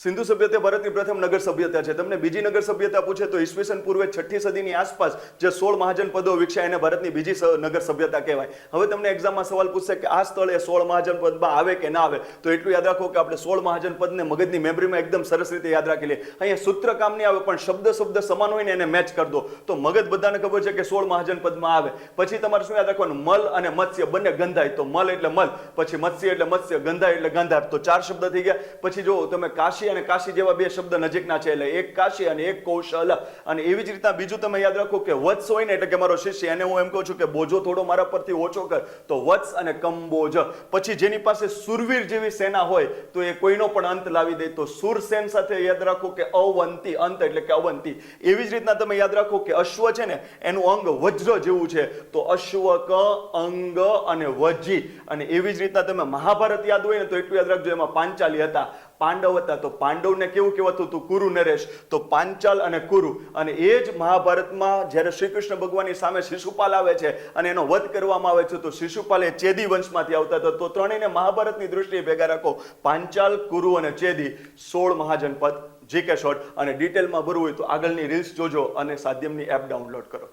સિંધુ સભ્યતા ભારતની પ્રથમ નગર સભ્યતા છે. તમને બીજી નગર સભ્યતા પૂછે તો ઈસવીસન પૂર્વે 6ઠી સદીની આસપાસ જે 16 મહાજનપદો વિકસ્યા એને ભારતની બીજી નગર સભ્યતા કહેવાય. હવે તમને એક્ઝામમાં સવાલ પૂછશે કે આ સ્થળે 16 મહાજનપદમાં આવે કે ના આવે, તો એટલું યાદ રાખો કે આપણે 16 મહાજનપદને મગજની મેમરીમાં એકદમ સરસ રીતે યાદ રાખી લઈએ. અહીંયા સૂત્ર કામ નહીં આવે, પણ શબ્દ સમાન હોય ને એને મેચ કરી દો તો મગજ બધાને ખબર છે કે 16 મહાજનપદમાં આવે. પછી તમારે શું યાદ રાખવાનું? મલ અને મત્સ્ય બંને ગંધાય, તો મલ એટલે મલ, પછી મત્સ્ય એટલે મત્સ્ય, ગંધાય એટલે ગાંધાર, તો 4 શબ્દ થઈ ગયા. પછી જો તમે કાશી અને કાશી જેવા 2 શબ્દ નજીકના છે, એટલે એક કાશી અને એક કૌશલ. અને એવી જ રીતના બીજું તમે યાદ રાખો કે વત્સ હોય ને એટલે કે મારો શિષ્ય, એને હું એમ કહું છું કે બોજો થોડો મારા પરથી ઓછો કર, તો વત્સ અને કંબોજ. પછી જેની પાસે સુરવીર જેવી સેના હોય તો એ કોઈનો પણ અંત લાવી દે, તો સુરસેન સાથે યાદ રાખો કે અવંતી, અંત એટલે કે અવંતી. એવી જ રીતના તમે યાદ રાખો કે અશ્વ છે ને એનું અંગ વજ્ર જેવું છે, તો અશ્વક, અંગ અને વજી. અને એવી જ રીતના તમે મહાભારત યાદ હોય ને તો એટલું યાદ રાખજો, એમાં પાંચાલી હતા, પાંડવ હતા, તો પાંડવને કેવું કહેવાતું હતું? કુરુ નરેશ, તો પાંચાલ અને કુરુ. અને એ જ મહાભારતમાં જ્યારે શ્રી કૃષ્ણ ભગવાનની સામે શિશુપાલ આવે છે અને એનો વધ કરવામાં આવે છે, તો શિશુપાલ એ ચેદી વંશમાંથી આવતા હતા. તો ત્રણેયને મહાભારતની દૃષ્ટિએ ભેગા રાખો, પાંચાલ, કુરુ અને ચેદી, 16 મહાજનપદ. GK short. અને ડિટેલમાં ભરવું હોય તો આગળની રીલ્સ જોજો અને સાધ્યમની એપ ડાઉનલોડ કરો.